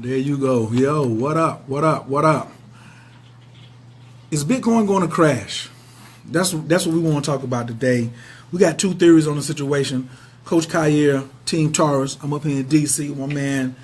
there you go. Yo, what up? What up? What up? Is Bitcoin going to crash? That's what we want to talk about today. We got two theories on the situation. Coach Khayr, Team Taurus. I'm up here in D.C. with my man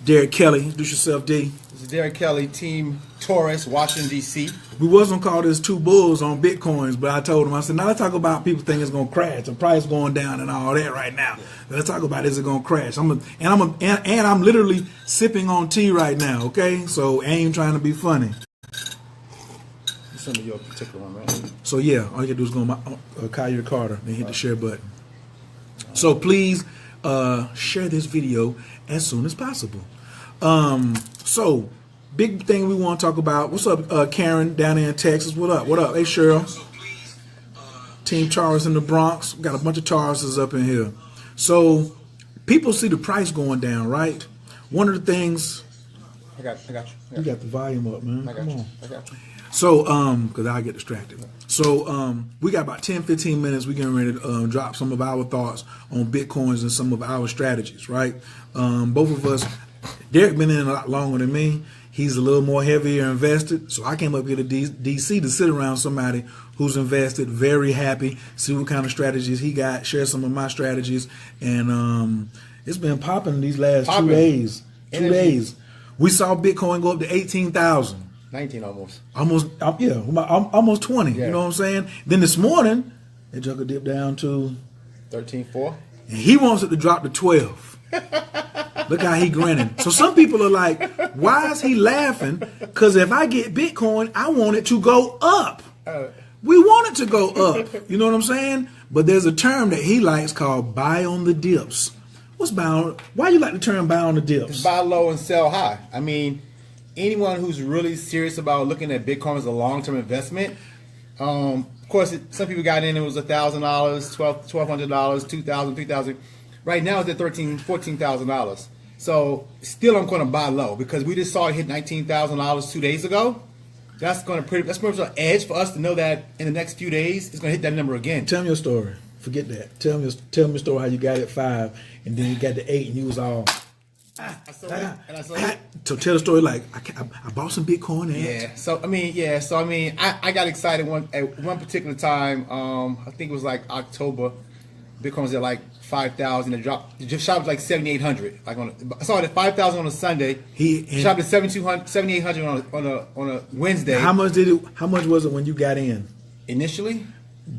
Derek Kelly. Introduce yourself, D. This is Derek Kelly, Team Taurus, Washington, D.C. We was going to call this two bulls on Bitcoins, but I told him, I said, now let's talk about people think it's going to crash. The price going down and all that right now. Let's talk about is it going to crash. I'm literally sipping on tea right now, okay? So I ain't trying to be funny. Some of your particular one, right? So yeah, all you gotta do is go on my Khayr Carter and hit the share button. So please share this video as soon as possible. So big thing we want to talk about. What's up, Karen down there in Texas? What up? What up? Hey, Cheryl. Team Taurus in the Bronx. We got a bunch of Tauruses up in here. So people see the price going down, right? One of the things. I got you. You got the volume up, man. Come on. I got you. So, because I get distracted. So, we got about 10, 15 minutes. We're getting ready to drop some of our thoughts on Bitcoins and some of our strategies, right? Both of us, Derek been in a lot longer than me. He's a little more heavier invested. So I came up here to DC to sit around somebody who's invested, very happy, see what kind of strategies he got, share some of my strategies. And it's been popping these last 2 days. 2 days. We saw Bitcoin go up to 18,000. 19 almost. Yeah, almost 20. Yeah. You know what I'm saying? Then this morning, it took a dip down to 13.4. And he wants it to drop to 12. Look how he grinning. So some people are like, why is he laughing? Because if I get Bitcoin, I want it to go up. We want it to go up. You know what I'm saying? But there's a term that he likes called buy on the dips. What's buy on? Why you like the term buy on the dips? It's buy low and sell high. I mean, anyone who's really serious about looking at Bitcoin as a long-term investment, of course, some people got in, it was $1,000, $1,200, $2,000, $3,000. Right now it's at $13,000, $14,000. So still I'm going to buy low because we just saw it hit $19,000 2 days ago. That's pretty much an edge for us to know that in the next few days it's going to hit that number again. Tell me your story. Forget that. Tell me your story how you got it at 5 and then you got to 8 and you was all... So tell the story like I bought some Bitcoin. So I mean, I got excited at one particular time. I think it was like October. Bitcoin was at like 5,000. It dropped. It just shot up like 7,800. Like I saw it at 5,000 on a Sunday. Shot at 7,800 on a Wednesday. How much was it when you got in initially?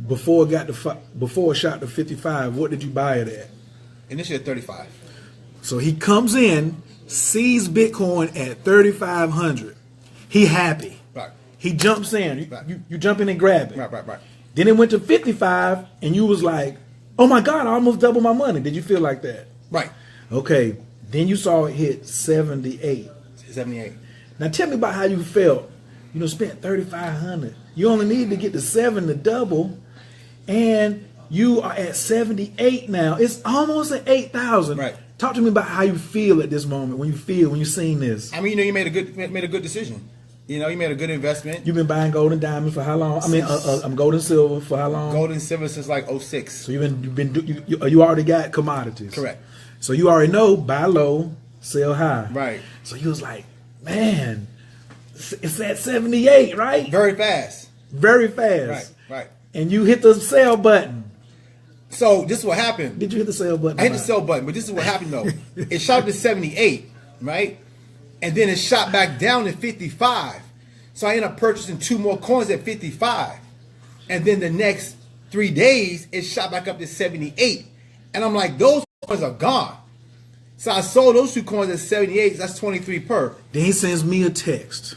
Before it shot to 55. What did you buy it at? Initially at 35. So he comes in, sees Bitcoin at 3,500. He happy. Right. He jumps in. Right. You jump in and grab it. Right. Then it went to 55, and you was like, "Oh my God, I almost doubled my money." Did you feel like that? Right. Okay. Then you saw it hit 78. 78. Now tell me about how you felt. You know, spent 3,500. You only need to get to 7 to double, and you are at 78 now. It's almost at 8,000. Right. Talk to me about how you feel at this moment, when you've seen this. I mean, you made a good decision. You made a good investment. You've been buying gold and diamond for how long? I mean, gold and silver for how long? Gold and silver since like 06. So you already got commodities. Correct. So you already know buy low, sell high. Right. So you was like, man, it's at 78, right? Very fast. Very fast. Right. And you hit the sell button. So this is what happened. Did you hit the sell button? I hit the sell button, but this is what happened though. It shot up to 78, right? And then it shot back down to 55. So I ended up purchasing 2 more coins at 55. And then the next 3 days, it shot back up to 78. And I'm like, those coins are gone. So I sold those 2 coins at 78. That's 23 per. Then he sends me a text.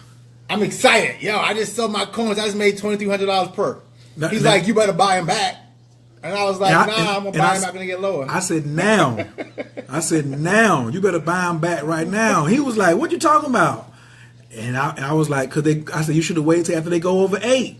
I'm excited. Yo, I just sold my coins. I just made $2,300 per. He's like, you better buy them back. And I was like, I'm going to buy them back when they get lower. I said, now. You better buy them back right now. He was like, what you talking about? And I was like, I said, you should have waited till after they go over 8.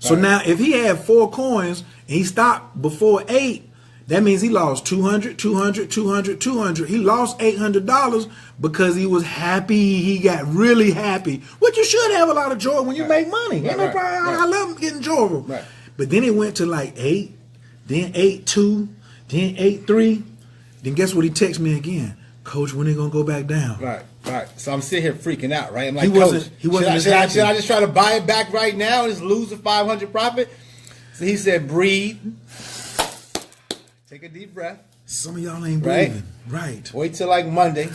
So now, if he had 4 coins and he stopped before 8, that means he lost 200, 200, 200, 200. He lost $800 because he was happy. He got really happy. Which you should have a lot of joy when you make money. Ain't no problem. I love getting joyful. Right. But then it went to like 8, then 8.2, then 8.3. Then guess what? He texted me again. Coach, when they gonna go back down? Right. Right. So I'm sitting here freaking out, right? I'm like, He wasn't- Coach, he wasn't as should I happy. just try to buy it back right now and just lose the 500 profit? So he said, breathe. Take a deep breath. Some of y'all ain't Right. breathing. Right. Wait till like Monday,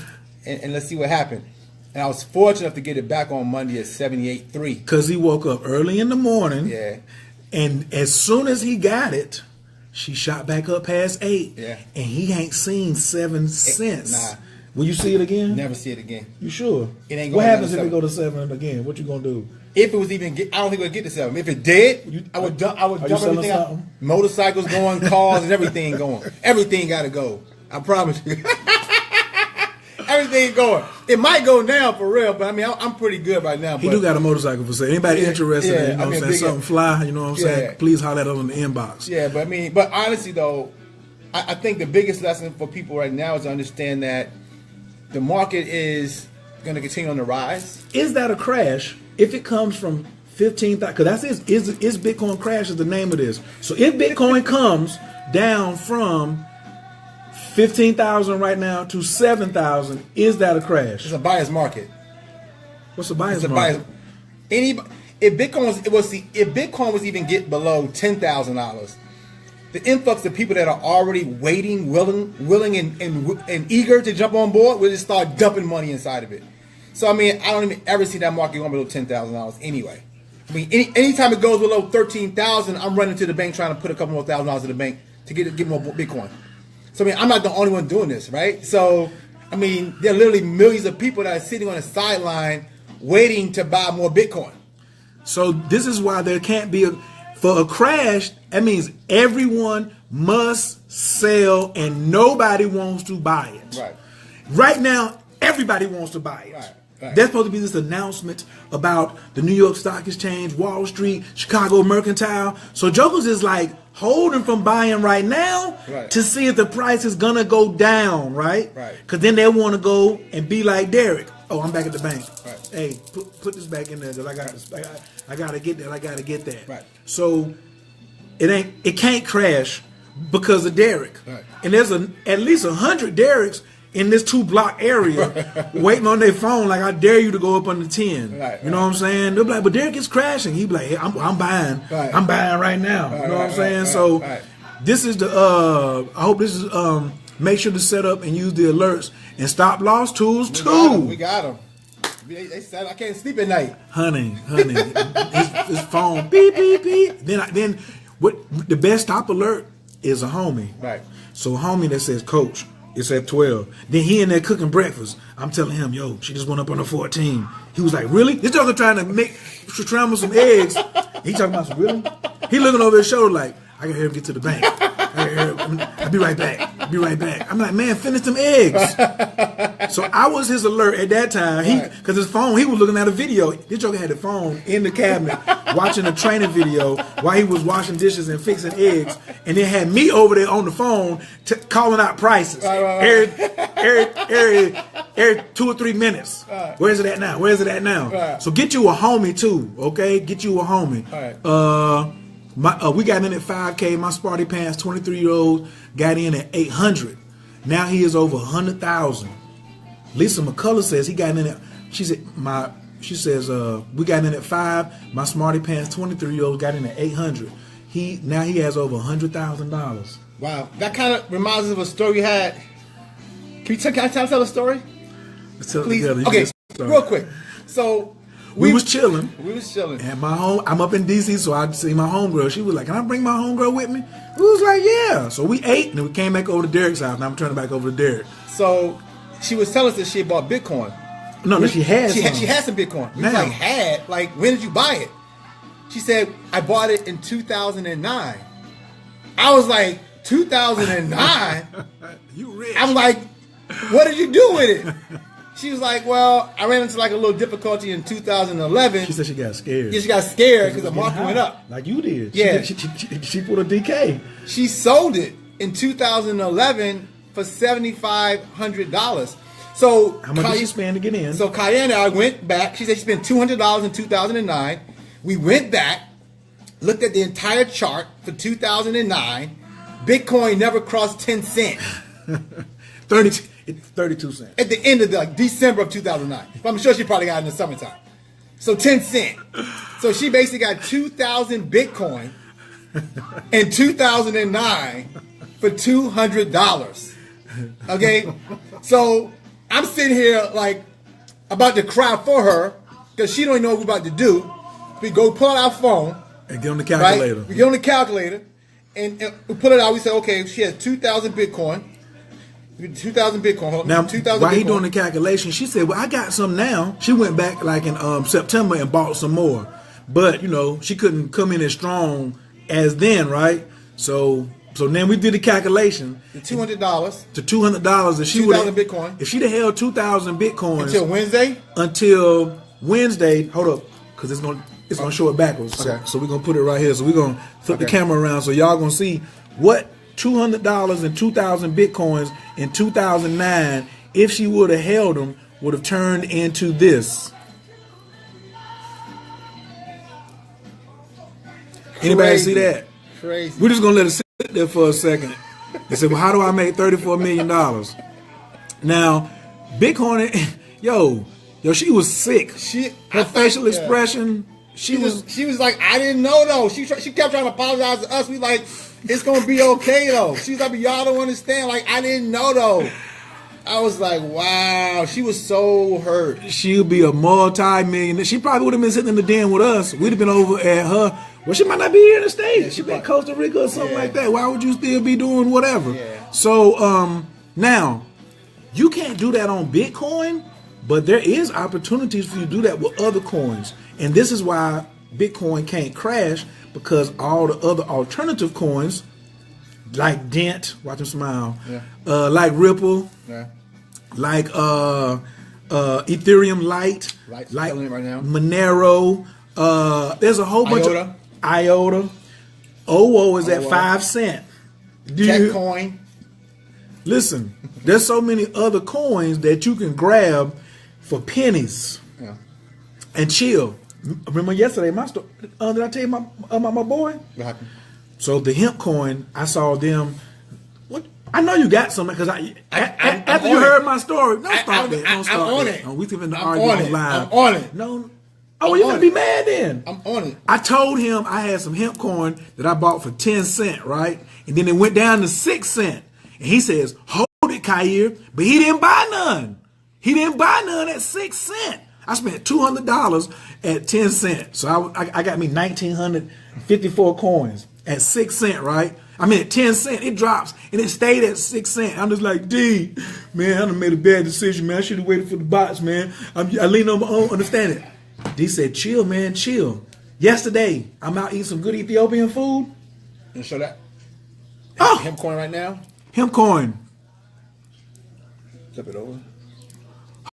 and let's see what happened. And I was fortunate enough to get it back on Monday at 78.3. Because he woke up early in the morning. Yeah. And as soon as he got it, she shot back up past 8. Yeah. And he ain't seen 7 since. nah. Will you see it again? Never see it again. You sure? It ain't What going happens down if to it go to 7 again? What you gonna do? If it was even, I don't think it would get to 7. If it did, I would dump are you everything selling out. something? Motorcycles going, cars, and everything going. Everything got to go. I promise you. Everything going. It might go down for real, but I mean, I'm pretty good right now. He but do got a motorcycle for sale. Anybody interested in, yeah, you know I what mean, I'm saying, big- something fly, you know what I'm saying? Yeah. Please holler at us in the inbox. Yeah, but I mean, but honestly though, I think the biggest lesson for people right now is to understand that the market is going to continue on the rise. Is that a crash if it comes from 15,000? Because that's is Bitcoin crash is the name of this. So if Bitcoin comes down from 15,000 right now to 7,000, is that a crash? It's a buyer's market. What's the buyer's It's a market? buyer's. If Bitcoin was even get below $10,000, the influx of people that are already waiting, willing, and eager to jump on board will just start dumping money inside of it. So I mean, I don't even ever see that market going below $10,000 anyway. I mean, anytime it goes below 13,000, I'm running to the bank trying to put a couple more $1,000 in the bank to get more Bitcoin. So I mean, I'm not the only one doing this, right? So I mean, there are literally millions of people that are sitting on the sideline waiting to buy more Bitcoin. So this is why there can't be for a crash. That means everyone must sell and nobody wants to buy it. Right. Right now, everybody wants to buy it. Right, right. There's supposed to be this announcement about the New York Stock Exchange, Wall Street, Chicago Mercantile. So Jokers is like holding from buying right now Right. to see if the price is gonna go down, right? Right. Because then they want to go and be like Derek. Oh, I'm back at the bank. Right. Hey, put this back in there because I got this. I gotta get that. I gotta get that. Right. So it can't crash because of Derek. Right. And there's at least 100 Dereks in this 2-block area waiting on their phone like, I dare you to go up on the 10. Right, you know what I'm saying? They'll be like, but Derek is crashing. He be like, hey, I'm buying. Right. I'm buying right now. Right, you know what I'm right, saying? right, So right. this is the I hope this is make sure to set up and use the alerts and stop loss tools too. We got them. They said I can't sleep at night. Honey, his phone beep beep beep. Then what? The best stop alert is a homie. Right. So a homie that says, "Coach, it's at 12." Then he in there cooking breakfast. I'm telling him, "Yo, she just went up on the 14." He was like, "Really?" This joker trying to scramble some eggs. He talking about some really? He looking over his shoulder like, "I gotta hear him get to the bank. I'll be right back. I'll be right back." I'm like, "Man, finish them eggs." So I was his alert at that time. Because his phone, he was looking at a video. This joker had the phone in the cabinet watching a training video while he was washing dishes and fixing eggs. And then had me over there on the phone calling out prices. Every 2 or 3 minutes. Where is it at now? Where is it at now? Right. So get you a homie too, okay? Get you a homie. We got in at 5K. My Sparty Pants 23-year-old got in at 800. Now he is over 100,000. Lisa McCullough says he got in at. She says we got in at 5. My Smarty Pants 23-year-old got in at 800. Now he has over $100,000. Wow, that kind of reminds us of a story we had. Can I tell a story? Let's tell it Please. together. You Okay, just start. real quick. So We was chilling. We was chilling. And I'm up in DC, so I see my homegirl. She was like, "Can I bring my homegirl with me?" We was like, "Yeah." So we ate, and then we came back over to Derek's house. Now I'm turning back over to Derek. So she was telling us that she had bought Bitcoin. No, she had some. She had some Bitcoin. We was Now. like, when did you buy it? She said, I bought it in 2009. I was like, 2009? You rich. I'm like, what did you do with it? She was like, well, I ran into like a little difficulty in 2011. She said she got scared. Yeah, she got scared because the market went up. Like you did. Yeah. She put a DK. She sold it in 2011 for $7,500. So How much did she spend to get in? So Cayenne and I went back. She said she spent $200 in 2009. We went back, looked at the entire chart for 2009. Bitcoin never crossed 10 cents. 30. It's 32 cents. At the end of December of 2009. But I'm sure she probably got it in the summertime. So 10 cents. So she basically got 2,000 Bitcoin in 2009 for $200. Okay? So I'm sitting here like about to cry for her because she don't even know what we're about to do. We go pull out our phone. And get on the calculator. Right? We get on the calculator and we pull it out. We say, okay, she has 2,000 Bitcoin. 2,000 Bitcoin. Hold on. Now, 2,000 while Bitcoin. he doing the calculation, she said, well, I got some now. She went back like in September and bought some more. But, you know, she couldn't come in as strong as then, right? So then we did the calculation. The $200. To $200 if she 2,000 Bitcoin. If she'd have held 2,000 Bitcoins Until Wednesday? Until Wednesday, hold up, because it's gonna show it backwards. Okay. So we're gonna put it right here. So we're gonna flip the camera around so y'all gonna see what $200 and 2,000 Bitcoins in 2009, if she would have held them, would have turned into this. Anybody see that? Crazy. We're just gonna let it sit there for a second. They said, well, how do I make $34 million? Now, Bitcoin, yo, she was sick. Her facial expression, she was like, I didn't know though. She kept trying to apologize to us. We like, it's gonna be okay though. She's like, y'all don't understand. Like, I didn't know though. I was like, wow. She was so hurt. She'll be a multi-millionaire. She probably would have been sitting in the den with us. We'd have been over at her. Well, she might not be here in the States. Yeah, she be in Costa Rica or something like that. Why would you still be doing whatever? Yeah. So now, you can't do that on Bitcoin, but there is opportunities for you to do that with other coins. And this is why Bitcoin can't crash, because all the other alternative coins, like Dent, watch him smile, like Ripple, like Ethereum Lite, like right now. Monero, there's a whole bunch of IOTA. OWO is at 5 cents. Catcoin. Listen, there's so many other coins that you can grab for pennies and chill. Remember yesterday, my story, did I tell you about my boy? What happened? So the hemp coin, I saw them. What? I know you got some because after you heard my story, don't start that. Don't start I'm on that. it. We can I'm argue on it. live. I'm on it. No. Oh, you're gonna be mad then. I'm on it. I told him I had some hemp coin that I bought for 10 cents, right? And then it went down to 6 cents. And he says, hold it, Khayr. But he didn't buy none. He didn't buy none at 6 cents. I spent $200 at 10 cents. So I got me 1,954 coins at 6 cents, right? I mean, at 10 cents, it drops, and it stayed at 6 cents. I'm just like, D, man, I done made a bad decision, man. I should have waited for the bots, man. I leaned on my own understanding. D said, chill, man, chill. Yesterday, I'm out eating some good Ethiopian food. And show that. Oh, Hemp coin right now. hemp coin. Flip it over.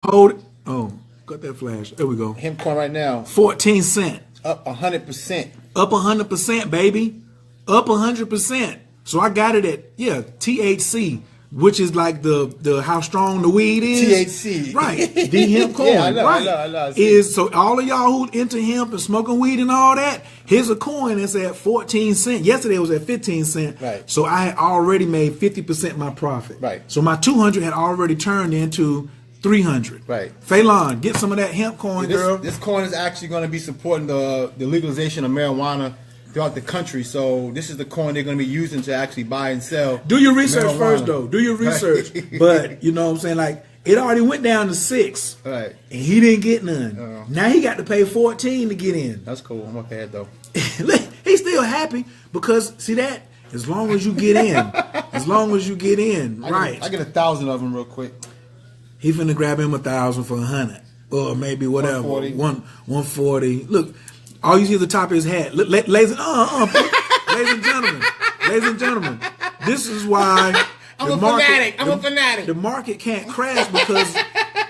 Hold it. Oh, got that flash. There we go. Hemp coin right now. 14 cents. Up 100%. Up 100%, baby. Up 100%. So I got it at, THC, which is like the how strong the weed is. THC. Right. The hemp coin. Yeah, I know, right. I know. Is so all of y'all who into hemp and smoking weed and all that, here's a coin that's at 14 cents. Yesterday it was at 15 cents. Right. So I had already made 50% my profit. Right. So my 200 had already turned into 300. Right. Phelan, get some of that hemp coin, girl. This coin is actually going to be supporting the legalization of marijuana throughout the country. So this is the coin they're going to be using to actually buy and sell. Do your research marijuana. first, though. Do your research. But, you know what I'm saying? Like, it already went down to 6. Right. And he didn't get none. Now he got to pay 14 to get in. That's cool. I'm okay though. He's still happy because, see that? As long as you get in. As long as you get in. Right. I get 1,000 of them real quick. He finna grab him 1,000 for 100. Or maybe whatever. 140. Look. All you see is the top of his hat. Ladies and gentlemen, this is why I'm a fanatic. The market can't crash because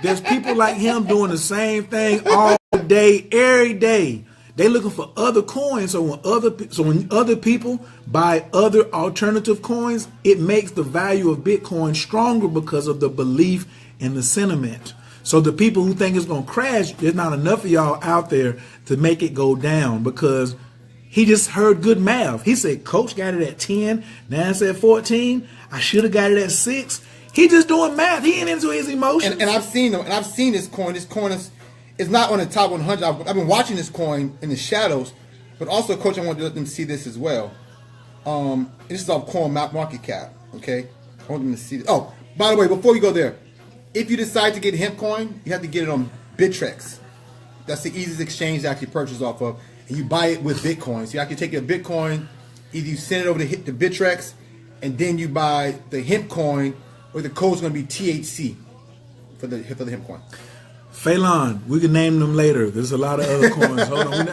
there's people like him doing the same thing all day, every day. They looking for other coins. So when other people buy other alternative coins, it makes the value of Bitcoin stronger because of the belief and the sentiment. So the people who think it's going to crash, there's not enough of y'all out there to make it go down because he just heard good math. He said, Coach got it at 10, now it's at 14. I should have got it at 6. He just doing math. He ain't into his emotions. And I've seen them, and I've seen this coin. This coin is not on the top 100. I've been watching this coin in the shadows, but also, Coach, I want to let them see this as well. This is off Coin Market Cap. Okay, I want them to see this. Oh, by the way, before you go there, if you decide to get hemp coin, you have to get it on Bittrex. That's the easiest exchange to actually purchase off of, and you buy it with Bitcoin. So you actually take your Bitcoin, either you send it over to Bittrex, and then you buy the hemp coin, where the code's going to be THC for the hemp coin. Phelan, we can name them later. There's a lot of other coins. Hold on,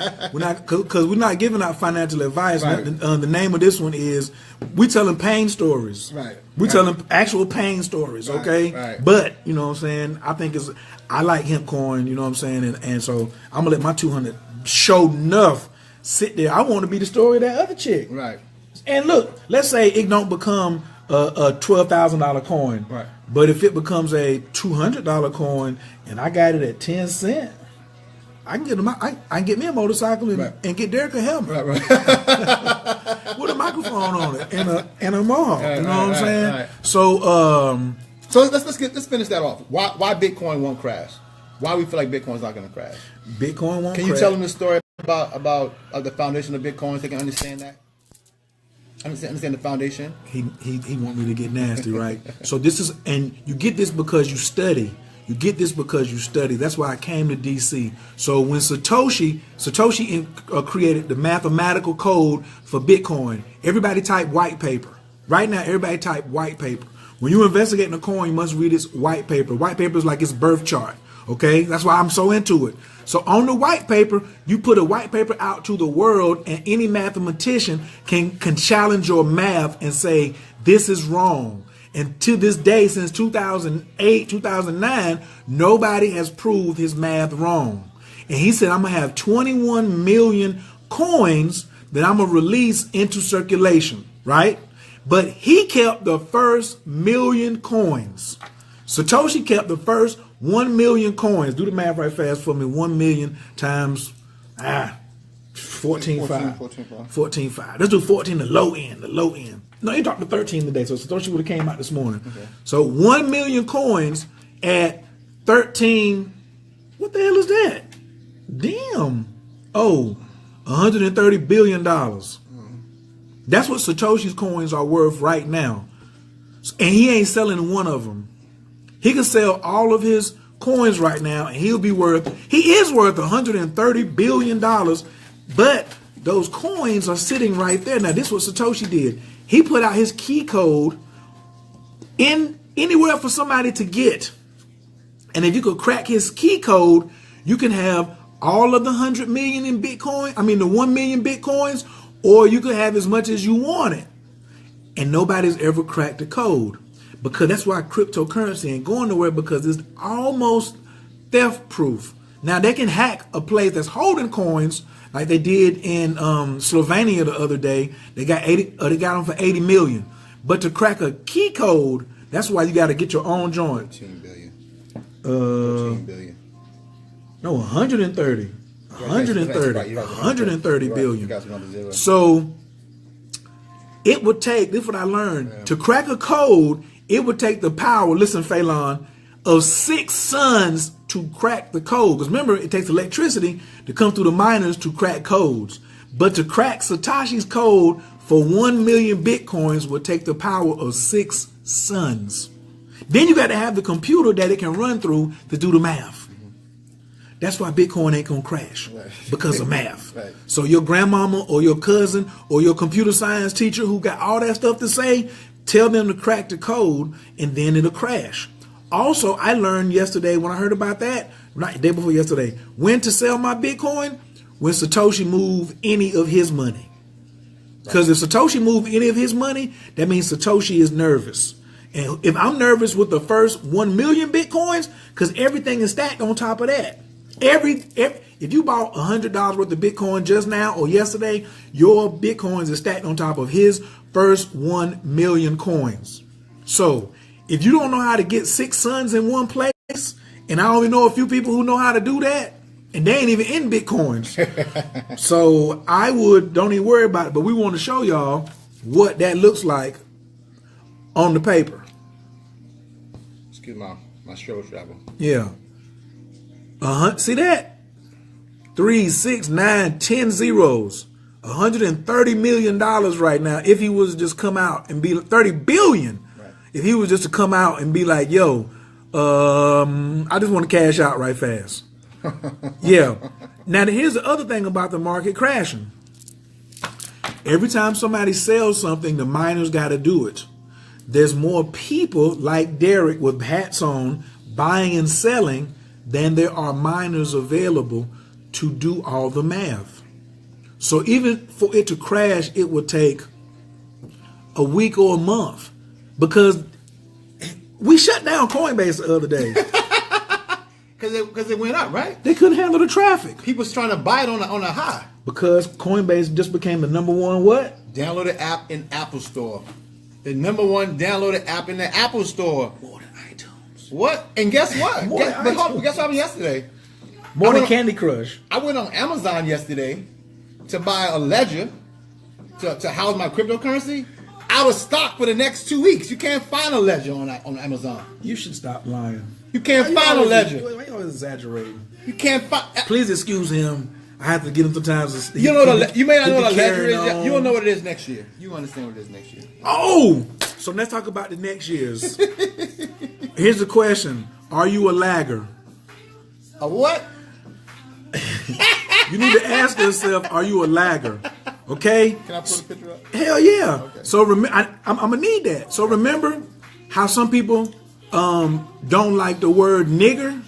we're not giving out financial advice. Right. The name of this one is we telling pain stories. Right. We telling actual pain stories. Right. Okay. Right. But you know what I'm saying. I like hemp coin. You know what I'm saying. And so I'm gonna let my 200 show enough sit there. I want to be the story of that other chick. Right. And look, let's say it don't become a $12,000 coin. Right. But if it becomes a $200 coin and I got it at 10 cents, I can get me a motorcycle and get Derek a helmet Right. with a microphone on it and a mohawk. You know what I'm saying? Right. So So let's finish that off. Why Bitcoin won't crash? Why we feel like Bitcoin's not going to crash? Bitcoin won't. Can you tell them the story about the foundation of Bitcoin so they can understand that? Understand the foundation. He want me to get nasty, right? So this is, and you get this because you study. You get this because you study. That's why I came to DC. So when Satoshi created the mathematical code for Bitcoin, everybody type white paper. Right now, everybody type white paper. When you investigate in a coin, you must read its white paper. White paper is like its birth chart. Okay, that's why I'm so into it. So on the white paper, you put a white paper out to the world, and any mathematician can challenge your math and say this is wrong. And to this day, since 2008, 2009, nobody has proved his math wrong. And he said, I'm gonna have 21 million coins that I'm gonna release into circulation, right? But he kept the first million coins. Satoshi kept the first 1 million coins. Do the math right fast for me. 1 million times 14.5. 14.5. Let's do 14, the low end. The low end. No, he dropped to 13 today, so Satoshi would have came out this morning. Okay. So 1 million coins at 13. What the hell is that? Damn. Oh, $130 billion. That's what Satoshi's coins are worth right now. And he ain't selling one of them. He can sell all of his coins right now, and he is worth $130 billion. But those coins are sitting right there. Now, this is what Satoshi did. He put out his key code in anywhere for somebody to get. And if you could crack his key code, you can have all of the 100 million in Bitcoin. I mean, the 1 million Bitcoins, or you could have as much as you wanted. And nobody's ever cracked the code. Because that's why cryptocurrency ain't going nowhere, because it's almost theft proof. Now they can hack a place that's holding coins like they did in Slovenia the other day. They got them for 80 million. But to crack a key code, that's why you got to get your own joint. 13 billion. 13 billion. No, 130. 130 billion. So it would take, this is what I learned, to crack a code, it would take the power, listen, Phelan, of 6 suns to crack the code. Because remember, it takes electricity to come through the miners to crack codes. But to crack Satoshi's code for 1 million Bitcoins would take the power of 6 suns. Then you got to have the computer that it can run through to do the math. That's why Bitcoin ain't going to crash, because of math. Right. So your grandmama or your cousin or your computer science teacher who got all that stuff to say, tell them to crack the code and then it'll crash. Also, I learned yesterday when I heard about that, right, the day before yesterday, when to sell my Bitcoin, when Satoshi moved any of his money. Because if Satoshi moved any of his money, that means Satoshi is nervous. And if I'm nervous with the first 1 million Bitcoins, because everything is stacked on top of that. If you bought $100 worth of Bitcoin just now or yesterday, your Bitcoins are stacked on top of his first 1 million coins. So if you don't know how to get 6 suns in one place, and I only know a few people who know how to do that, and they ain't even in Bitcoins. So don't even worry about it. But we want to show y'all what that looks like on the paper. Excuse my shoulder travel. Yeah. See that? 3, 6, 9, 10 zeros. $130 million right now. If he was just come out and be 30 billion. Right. If he was just to come out and be like, yo, I just want to cash out right fast. Yeah. Now, here's the other thing about the market crashing. Every time somebody sells something, the miners got to do it. There's more people like Derek with hats on buying and selling than there are miners available to do all the math. So even for it to crash, it would take a week or a month because we shut down Coinbase the other day. Because it went up, right? They couldn't handle the traffic. People's trying to buy it on a high. Because Coinbase just became the number one what? Downloaded app in Apple Store. The number one downloaded app in the Apple Store. More than iTunes. What? And guess what? More than Guess iTunes. what happened yesterday? More than went- Candy Crush. I went on Amazon yesterday to buy a ledger to house my cryptocurrency. Out of stock for the next 2 weeks. You can't find a ledger on Amazon. You should stop lying. You can't find a ledger. Why you always exaggerating? You can't find. Please excuse him. I have to get him sometimes. You know you may not know what a ledger is. Carrying You don't on. know what it is next year. You understand what it is next year. Oh, so let's talk about the next year's. Here's the question: are you a lagger? A what? You need to ask yourself: are you a lagger? Okay. Can I put a picture up? Hell yeah. Okay. So I'm gonna need that. So remember how some people don't like the word nigger?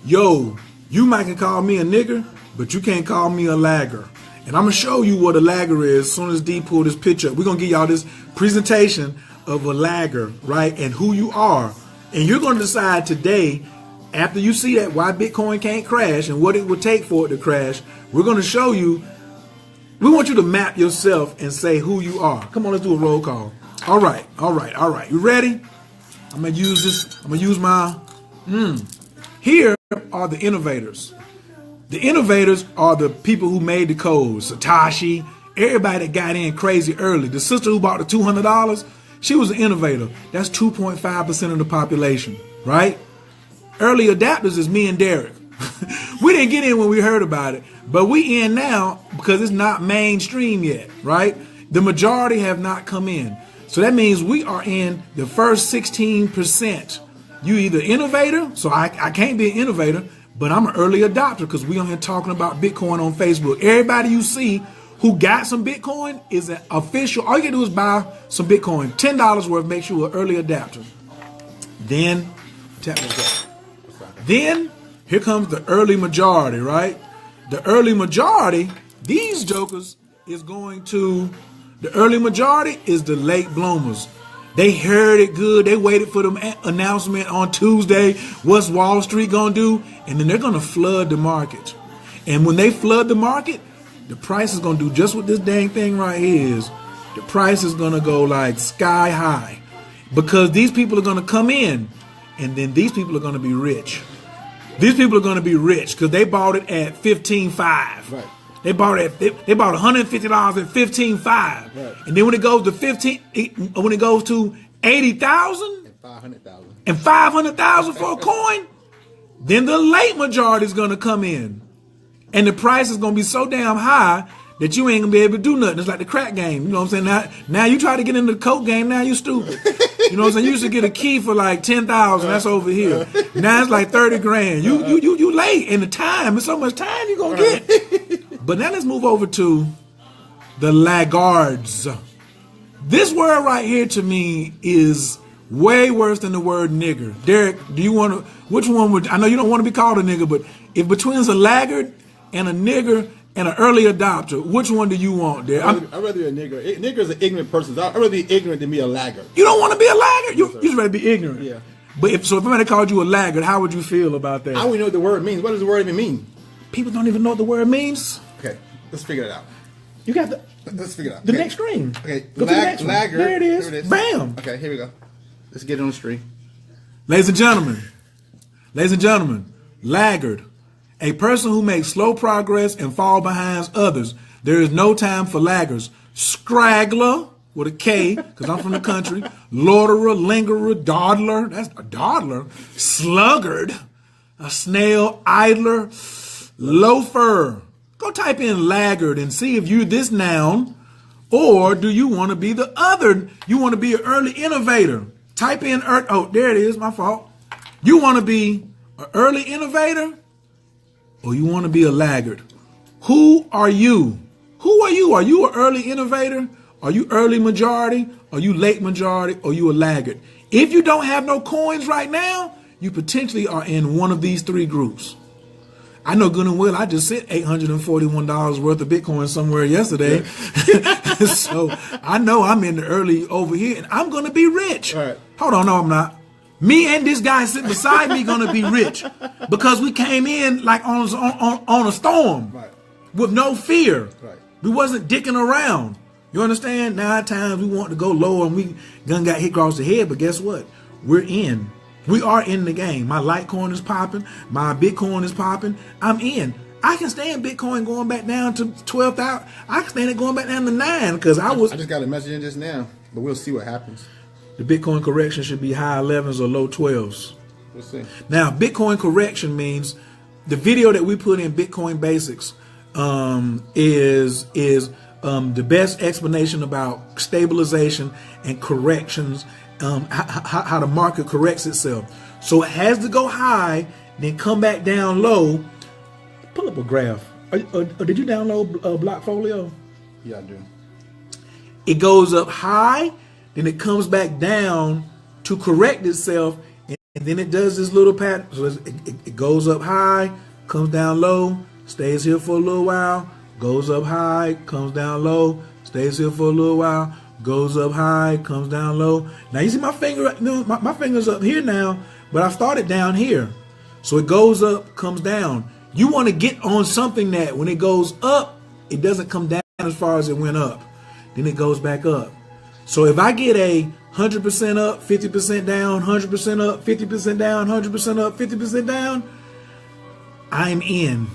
Yo, you might can call me a nigger, but you can't call me a lagger. And I'm gonna show you what a lagger is as soon as D pull this picture up. We're gonna give y'all this presentation of a lagger, right? And who you are. And you're gonna decide today, after you see that, why Bitcoin can't crash and what it would take for it to crash. We're gonna show you. We want you to map yourself and say who you are. Come on, let's do a roll call. All right. You ready? I'm gonna use this. I'm gonna use my. Here are the innovators. The innovators are the people who made the code. Satoshi, everybody that got in crazy early. The sister who bought the $200, she was an innovator. That's 2.5% of the population, right? Early adapters is me and Derek. We didn't get in when we heard about it, but we in now because it's not mainstream yet, right? The majority have not come in. So that means we are in the first 16%. You either innovator, so I can't be an innovator, but I'm an early adopter because we on here talking about Bitcoin on Facebook. Everybody you see who got some Bitcoin is an official. All you gotta do is buy some Bitcoin, $10 worth, make sure you're an early adapter. Then, tap this guy. Then, here comes the early majority, right? The early majority, these jokers is going to, the early majority is the late bloomers. They heard it good. They waited for the announcement on Tuesday. What's Wall Street going to do? And then they're going to flood the market. And when they flood the market, the price is going to do just what this dang thing right here is. The price is going to go like sky high because these people are going to come in and then these people are going to be rich. These people are going to be rich because they bought it at $15.5. Right. They bought it. They bought $150 at $15.5. Right. And then when it goes to when it goes to 80,000 And 500,000. and 500,000 for a coin, then the late majority is going to come in, and the price is going to be so damn high that you ain't gonna be able to do nothing. It's like the crack game. You know what I'm saying? Now you try to get into the coke game. Now you stupid. You know what I'm saying? You used to get a key for like 10,000. That's over here. Now it's like 30 grand. You late, and the time. It's so much time you gonna get. But now let's move over to the laggards. This word right here to me is way worse than the word nigger. Derek, do you want to? Which one would? I know you don't want to be called a nigger, but if between a laggard and a nigger and an early adopter, which one do you want, Derek? I'd rather be a nigger. Nigger is an ignorant person. I'd rather be ignorant than be a laggard. You don't want to be a laggard. You just rather be ignorant. Yeah. But if somebody called you a laggard, how would you feel about that? I don't even know what the word means. What does the word even mean? People don't even know what the word means. Okay, let's figure it out. You got Let's figure it out. the Okay. next screen. Okay, Go to the next one. laggard. There it is. Here Bam. Okay, here we go. Let's get it on the screen. Ladies and gentlemen, laggard, a person who makes slow progress and fall behind others. There is no time for laggards. Scraggler, with a K, because I'm from the country. Loiterer, lingerer, dawdler. That's a dawdler. Sluggard. A snail, idler, loafer. Go type in laggard and see if you're this noun, or do you want to be the other? You want to be an early innovator. Type in, oh, there it is, my fault. You want to be an early innovator, or you want to be a laggard? Who are you? Who are you? Are you an early innovator? Are you early majority? Are you late majority? Or are you a laggard? If you don't have no coins right now, you potentially are in one of these three groups. I know good and well I just sent $841 worth of Bitcoin somewhere yesterday. So I know I'm in the early over here and I'm going to be rich. All right. Hold on, no, I'm not. Me and this guy sitting beside me going to be rich because we came in like on a storm, Right. with no fear. Right. We wasn't dicking around. You understand? Now at times we want to go lower and we gun got hit across the head, but guess what? We're in. We are in the game. My Litecoin is popping. My Bitcoin is popping. I'm in. I can stand Bitcoin going back down to 12,000. I can stand it going back down to 9 because I just got a message in just now, but we'll see what happens. The Bitcoin correction should be high 11s or low 12s. We'll see. Now, Bitcoin correction means the video that we put in Bitcoin Basics is the best explanation about stabilization and corrections, how the market corrects itself. So it has to go high, then come back down low. Pull up a graph. Or did you download Blockfolio? Yeah, I do. It goes up high, then it comes back down to correct itself, and then it does this little pattern. So it goes up high, comes down low, stays here for a little while, goes up high, comes down low, stays here for a little while, goes up high, comes down low. Now you see my finger, my finger's up here now, but I started down here. So it goes up, comes down. You want to get on something that when it goes up, it doesn't come down as far as it went up. Then it goes back up. So if I get a 100% up, 50% down, 100% up, 50% down, 100% up, 50% down, I'm in.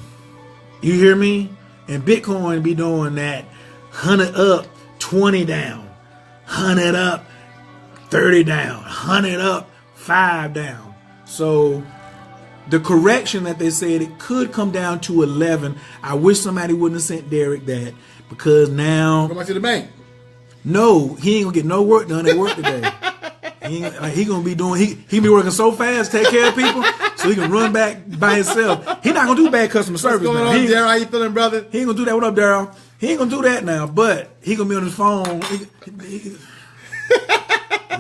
You hear me? And Bitcoin be doing that 100 up, 20 down, 100 up, 30 down, 100 up, 5 down. So the correction that they said it could come down to 11. I wish somebody wouldn't have sent Derek that, because now Go back to the bank. no, he ain't gonna get no work done at work today. He gonna be doing he be working so fast, take care of people, so he can run back by himself. He not gonna do bad customer service. What's going now. on, He ain't- Darren? How you feeling, brother? He ain't gonna do that. What up, Daryl? He ain't gonna do that now, but he gonna be on his phone.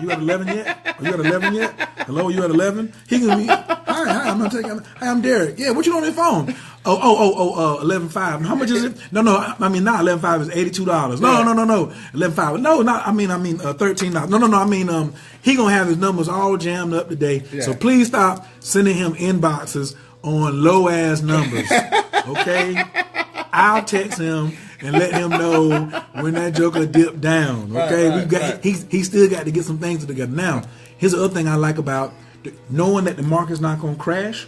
You at 11 yet? Are you at 11 yet? Hello, you at 11? He gonna be, hi, I'm gonna take, hi, I'm Derek. Yeah, what you doing on your phone? 11.5. How much is it? No, I mean, not 11.5 is $82. No, 11.5. No, not, I mean, $13. No, I mean, he gonna have his numbers all jammed up today. Yeah. So please stop sending him inboxes on low ass numbers. Okay? I'll text him and let him know when that joker dipped down. Okay, Right. he still got to get some things together. Now, here's the other thing I like about knowing that the market's not going to crash.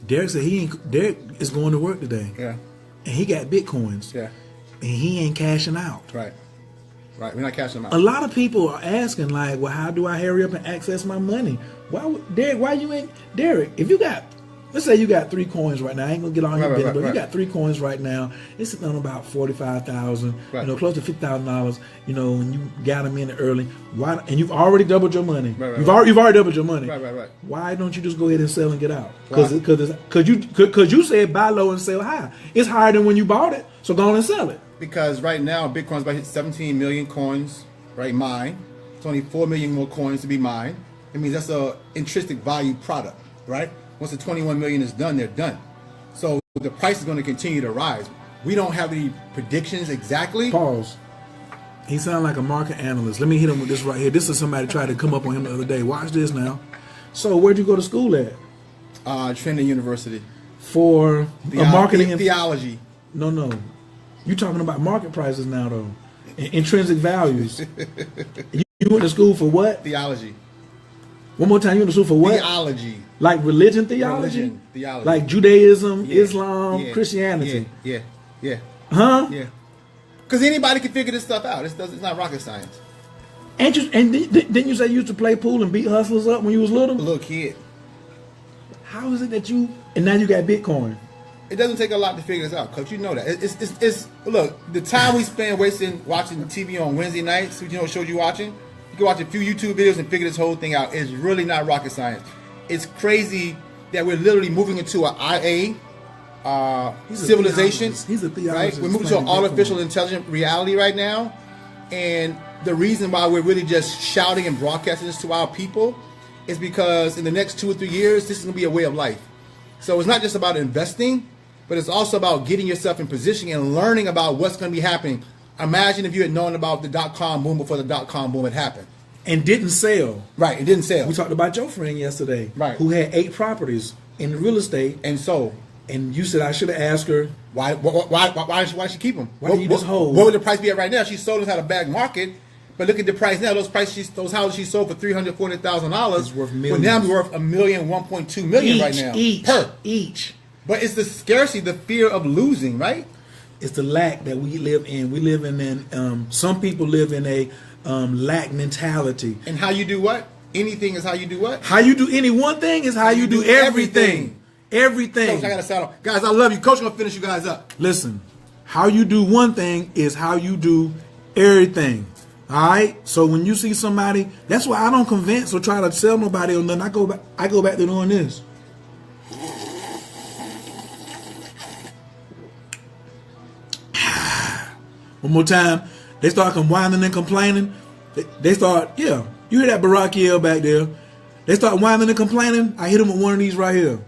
Derek said Derek is going to work today. Yeah. And he got Bitcoins. Yeah. And he ain't cashing out. Right. Right. We're not cashing them A out. lot of people are asking, like, well, how do I hurry up and access my money? Why you ain't Derek? If you got, let's say you got 3 coins right now. I ain't gonna get all your business, but you got 3 coins right now. It's sitting on about $45,000, Right. close to $50,000. And you got them in early. Why? And you've already doubled your money. Right, You've already doubled your money. Right. Why don't you just go ahead and sell and get out? Why? Because you said buy low and sell high. It's higher than when you bought it, so go on and sell it. Because right now, Bitcoin's about to hit 17 million coins, right? Mine. It's only 4 million more coins to be mined. It means that's a intrinsic value product, right? Once the 21 million is done, they're done. So the price is going to continue to rise. We don't have any predictions exactly. Pause. He sounds like a market analyst. Let me hit him with this right here. This is somebody tried to come up on him the other day. Watch this now. So where'd you go to school at? Trinity University. For a marketing and theology. No. You talking about market prices now though. Intrinsic values. You went to school for what? Theology. One more time, you went to school for what? Theology. Like religion theology? Religion theology. Like Judaism, Yeah, Islam, yeah, Christianity. Yeah. Huh? Yeah. Because anybody can figure this stuff out. It's not rocket science. And didn't you say you used to play pool and beat hustlers up when you was A little? little kid. How is it that you and now you got Bitcoin? It doesn't take a lot to figure this out, Coach. You know that. It's look, the time we spend wasting watching TV on Wednesday nights, you know what shows you watching? You can watch a few YouTube videos and figure this whole thing out. It's really not rocket science. It's crazy that we're literally moving into an IA civilization. He's a theologist. Right? We're moving to an artificial intelligent reality right now. And the reason why we're really just shouting and broadcasting this to our people is because in the next 2 or 3 years, this is going to be a way of life. So it's not just about investing, but it's also about getting yourself in position and learning about what's going to be happening. Imagine if you had known about the .com boom before the .com boom had happened. And didn't sell. Right, it didn't sell. We talked about your friend yesterday, Right. who had 8 properties in real estate, And so, and you said I should have asked her. why did she keep them? Why do you just hold? What would the price be at right now? She sold us at a bad market, but look at the price now. Those houses she sold for $340,000 It's worth will millions. now be worth $1 million, $1.2 million right now. Each. But it's the scarcity, the fear of losing, right? It's the lack that we live in. We live in some people live in a lack mentality. And how you do what? Anything is how you do what? How you do any one thing is how you do everything. Everything. Coach, I gotta settle. Guys, I love you. Coach, I'm gonna finish you guys up. Listen, how you do one thing is how you do everything. All right. So when you see somebody, that's why I don't convince or try to sell nobody on nothing. I go back to doing this. One more time. They start whining and complaining. They start, yeah. You hear that Barack yell back there? They start whining and complaining. I hit them with one of these right here.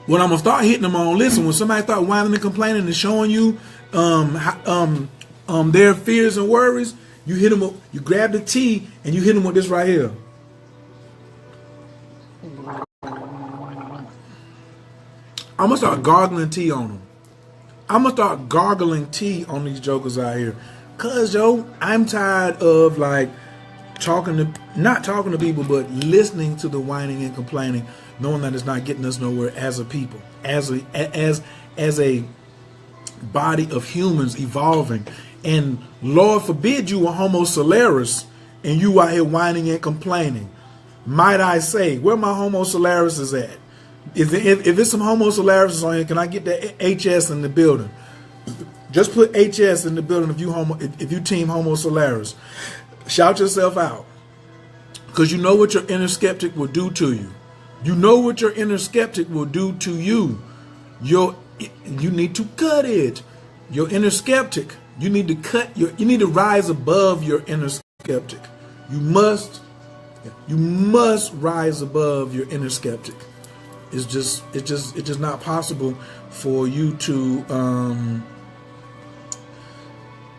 What I'm gonna start hitting them on, listen, when somebody start whining and complaining and showing you their fears and worries, you hit them with, you grab the tea and you hit them with this right here. I'm gonna start gargling tea on them. I'm gonna start gargling tea on these jokers out here. Cause I'm tired of like not talking to people, but listening to the whining and complaining, knowing that it's not getting us nowhere as a people, as a body of humans evolving. And Lord forbid you were Homo Solaris and you out here whining and complaining. Might I say, where my Homo Solaris is at? If it's some Homo Solaris on here, can I get that HS in the building? Just put HS in the building if you team Homo Solaris. Shout yourself out. Because you know what your inner skeptic will do to you. You know what your inner skeptic will do to you. You need to cut it. Your inner skeptic, you need to rise above your inner skeptic. You must rise above your inner skeptic. It's just not possible for you to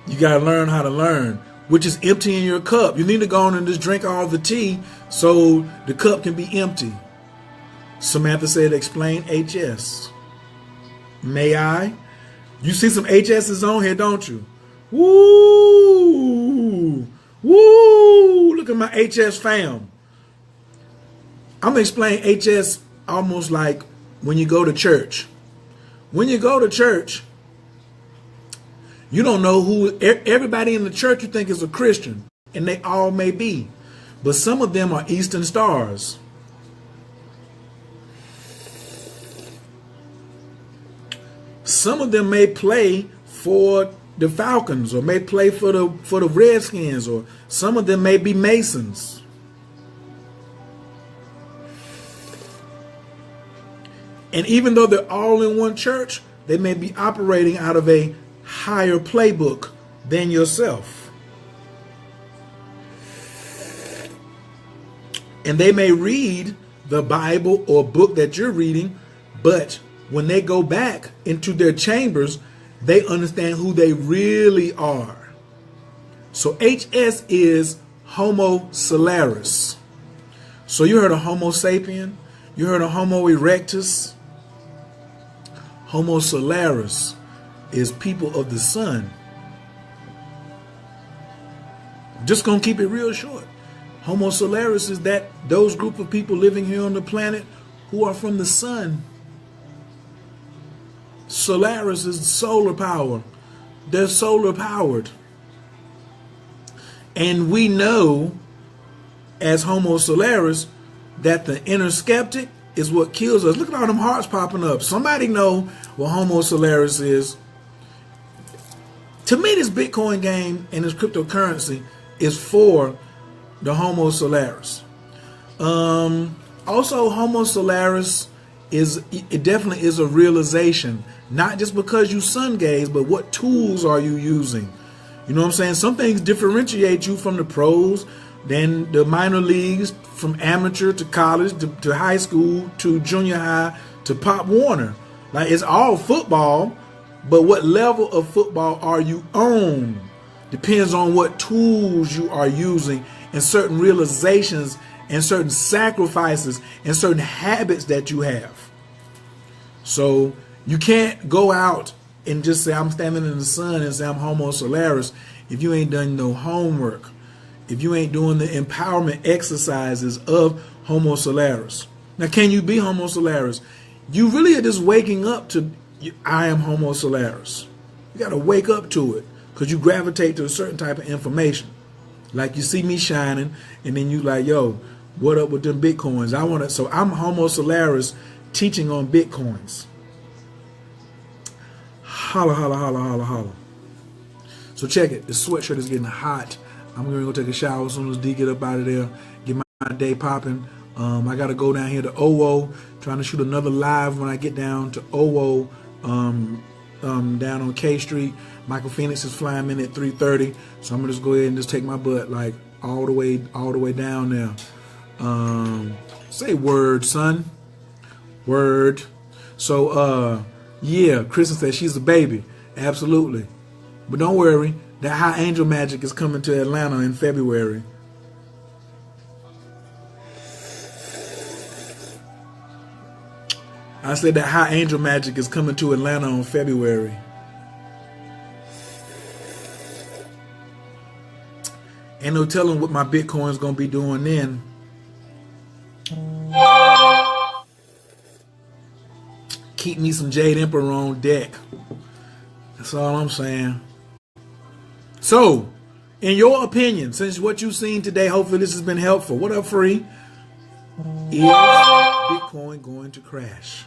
you gotta learn how to learn, which is emptying your cup. You need to go on and just drink all the tea so the cup can be empty. Samantha said, explain HS. May I? You see some HSs on here, don't you? Woo! Woo! Look at my HS fam. I'm gonna explain HS almost like when you go to church. When you go to church, you don't know who everybody in the church you think is a Christian, and they all may be, but some of them are Eastern Stars. Some of them may play for the Falcons or may play for the Redskins, or some of them may be Masons. And even though they're all in one church, they may be operating out of a higher playbook than yourself. And they may read the Bible or book that you're reading, but when they go back into their chambers, they understand who they really are. So HS is Homo Solaris. So you heard of Homo sapien? You heard of Homo erectus? Homo Solaris is people of the sun. Just gonna keep it real short. Homo Solaris is those group of people living here on the planet who are from the sun. Solaris is solar power. They're solar powered. And we know as Homo Solaris that the inner skeptic is what kills us. Look at all them hearts popping up. Somebody know what Homo Solaris is. To me, this Bitcoin game and this cryptocurrency is for the Homo Solaris. Also, Homo Solaris it definitely is a realization, not just because you sun gaze, but what tools are you using? You know what I'm saying? Some things differentiate you from the pros, then the minor leagues, from amateur to college to high school to junior high to Pop Warner. Like, it's all football, but what level of football are you on depends on what tools you are using and certain realizations and certain sacrifices and certain habits that you have. So you can't go out and just say, I'm standing in the sun and say I'm Homo Solaris if you ain't done no homework, if you ain't doing the empowerment exercises of Homo Solaris. Now, can you be Homo Solaris? You really are just waking up to, I am Homo Solaris. You got to wake up to it because you gravitate to a certain type of information. Like you see me shining and then you like, yo, what up with them Bitcoins? So I'm Homo Solaris teaching on Bitcoins. Holla, holla, holla, holla, holla. So check it. The sweatshirt is getting hot. I'm going to go take a shower as soon as D get up out of there, get my day popping. I got to go down here to OWO, trying to shoot another live when I get down to OWO, down on K Street. Michael Phoenix is flying in at 3:30, so I'm gonna just go ahead and just take my butt like all the way down there. Say word, son. Word. So yeah, Kristen said she's a baby. Absolutely. But don't worry, that High Angel Magic is coming to Atlanta in February. I said that High Angel Magic is coming to Atlanta in February. Ain't no telling what my Bitcoin's gonna be doing then. Keep me some Jade Emperor on deck. That's all I'm saying. So, in your opinion, since what you've seen today, hopefully this has been helpful. What up, Free? Is Bitcoin going to crash?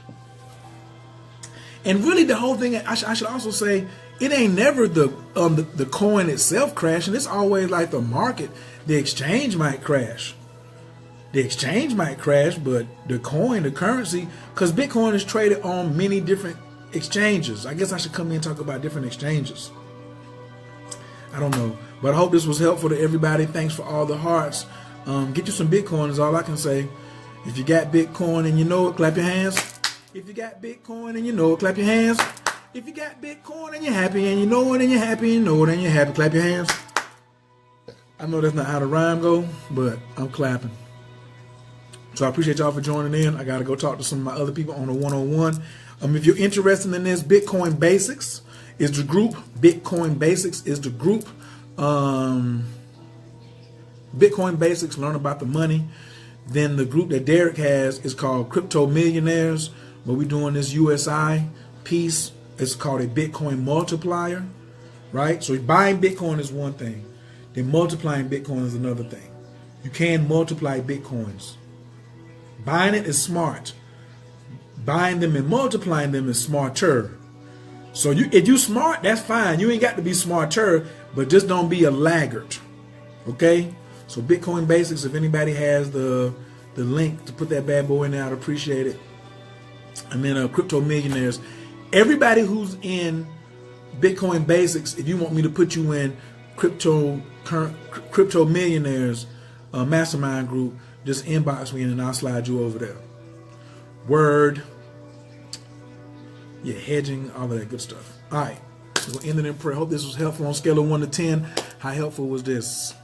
And really, the whole thing, I should also say, it ain't never the coin itself crashing. It's always like the market. The exchange might crash. The exchange might crash, but the coin, the currency, because Bitcoin is traded on many different exchanges. I guess I should come in and talk about different exchanges. I don't know. But I hope this was helpful to everybody. Thanks for all the hearts. Get you some Bitcoin is all I can say. If you got Bitcoin and you know it, clap your hands. If you got Bitcoin and you know it, clap your hands. If you got Bitcoin and you're happy and you know it and you're happy and you know it and you're happy, clap your hands. I know that's not how the rhyme go, but I'm clapping. So I appreciate y'all for joining in. I got to go talk to some of my other people on a one-on-one. If you're interested in this, Bitcoin Basics is the group. Bitcoin Basics is the group. Bitcoin Basics, learn about the money. Then the group that Derek has is called Crypto Millionaires, where we're doing this USI piece. It's called a Bitcoin multiplier, right? So buying Bitcoin is one thing. Then multiplying Bitcoin is another thing. You can multiply Bitcoins. Buying it is smart. Buying them and multiplying them is smarter. So if you smart, that's fine. You ain't got to be smarter, but just don't be a laggard. Okay? So Bitcoin Basics, if anybody has the link to put that bad boy in there, I'd appreciate it. And then Crypto Millionaires. Everybody who's in Bitcoin Basics, if you want me to put you in Crypto Millionaires mastermind group, just inbox me and I'll slide you over there. Word. Yeah, hedging, all of that good stuff. All right, we're going to end it in prayer. Hope this was helpful on a scale of 1 to 10. How helpful was this?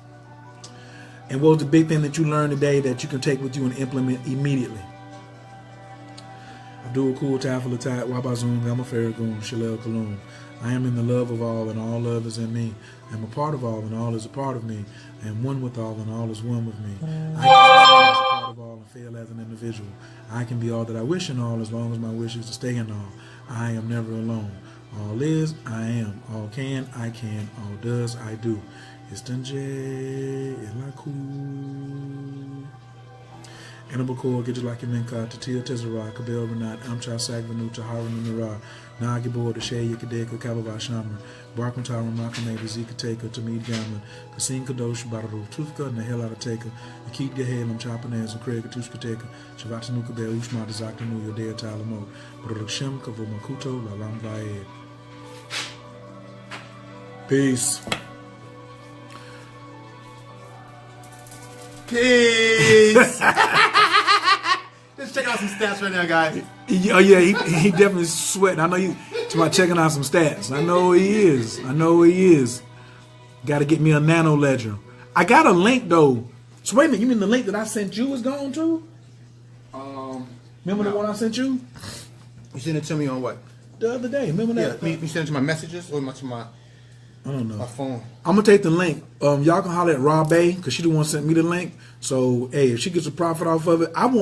And what was the big thing that you learned today that you can take with you and implement immediately? Abdul Cool, Tafel Atat, Wabazun, Gamma Farragoon, Shalel Kaloon. I am in the love of all, and all love is in me. I am a part of all, and all is a part of me. I am one with all, and all is one with me. I can succeed as a part of all and fail as an individual. I can be all that I wish in all, as long as my wish is to stay in all. I am never alone. All is, I am. All can, I can. All does, I do. Istanjay, Elaku. Anabakor, Gijalaki Minka, Tatia Tezara, Kabel Renat, Amcha Sagvanu, Taharan Nara, Nagibor, the Shay Yakadeka, Kababa Shamar, Barkantara, Makame, Zika Taker, Tamid Gammon, Kasim Kadosh, Bararu, Tufka, Nahel Taker, Akit Gahalam, Chapanaz, and Craig Tuska Taker, Shavatanuka Bel, Ushma, Zakanu, Yodea Talamo, Produkshem, Kavomakuto, Lalam Vaed. Peace. Peace. Let's check out some stats right now, guys. Oh yeah, he definitely sweating. I know you. Somebody checking out some stats. I know he is. I know he is. Got to get me a nano ledger. I got a link though. So wait a minute. You mean the link that I sent you is gone too? Remember the one I sent you You sent it to me on what? the other day? Remember that? You sent it to my messages or to my I don't know. my phone? I'm gonna take the link. Y'all can holler at Rob Bay because she the one sent me the link. So hey, if she gets a profit off of it, I'm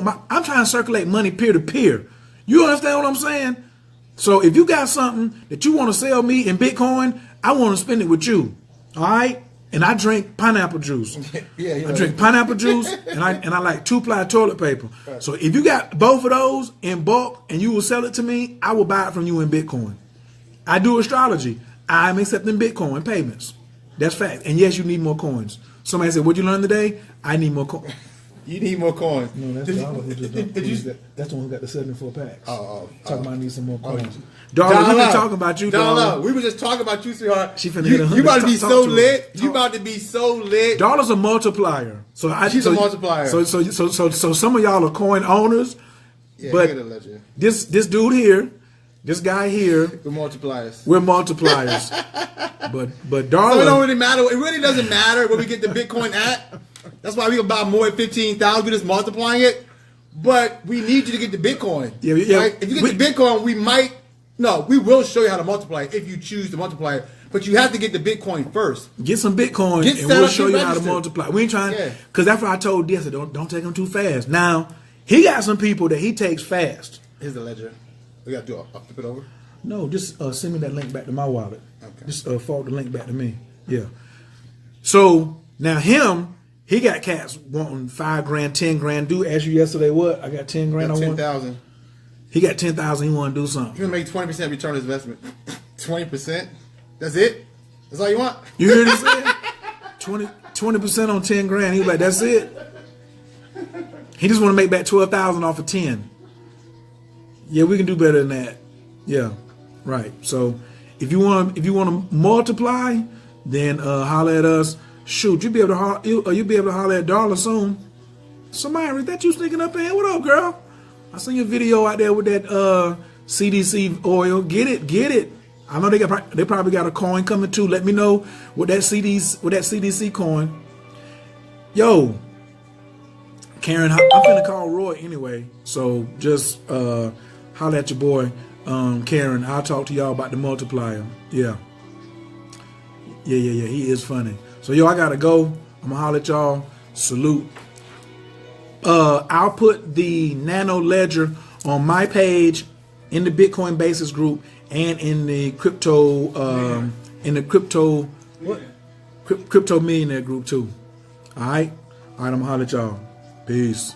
trying to circulate money peer to peer. You understand what I'm saying? So if you got something that you want to sell me in Bitcoin, I want to spend it with you. All right? And I drink pineapple juice. Yeah. I drink pineapple juice and I like 2-ply toilet paper. Right. So if you got both of those in bulk and you will sell it to me, I will buy it from you in Bitcoin. I do astrology. I'm accepting Bitcoin payments. That's fact. And yes, you need more coins. Somebody said, what'd you learn today? I need more coins. You need more coins. No, that's Darla who just that's the one who got the 74 packs. Talking about I need some more coins. Darla, we been talking about you, Darla. We were just talking about you, sweetheart. She finna hit 100. You about to be so lit. Her. You about to be so lit. Darla's a multiplier. She's a multiplier. So some of y'all are coin owners. Yeah, but this dude here, this guy here, we're multipliers. We're multipliers. but Darla, so it don't really matter. It really doesn't matter where we get the Bitcoin at. That's why we can buy more at 15,000. We're just multiplying it. But we need you to get the Bitcoin. Yeah. Right? If you get the Bitcoin, we will show you how to multiply it if you choose to multiply it. But you have to get the Bitcoin first. Get some Bitcoin and we'll show you how to multiply. We ain't trying, because that's why I told D, I said, don't take him too fast. Now, he got some people that he takes fast. Here's the ledger. We got to do I'll flip it over? No, just send me that link back to my wallet. Okay. Just forward the link back to me. Yeah. So, now he got cats wanting $5,000, $10,000. Dude asked you yesterday what? I got 10 grand. I want 10,000. He got 10,000. He want to do something. He's gonna make 20% return on investment. 20%. That's it. That's all you want. You hear what he said? 20% on 10 grand. He was like, that's it. He just want to make back 12,000 off of 10. Yeah, we can do better than that. Yeah, right. So if you want to multiply, then holler at us. Shoot, you'll be able to holler at Darla soon. Somebody, is that you sneaking up in here? What up, girl? I seen your video out there with that CDC oil. Get it. I know they probably got a coin coming too. Let me know with that CDC coin. Yo, Karen, I'm finna call Roy anyway. So just holler at your boy, Karen. I'll talk to y'all about the multiplier. Yeah. He is funny. So, yo, I got to go. I'm going to holler at y'all. Salute. I'll put the Nano Ledger on my page in the Bitcoin Basis group and in the crypto millionaire group too. All right? I'm going to holler at y'all. Peace.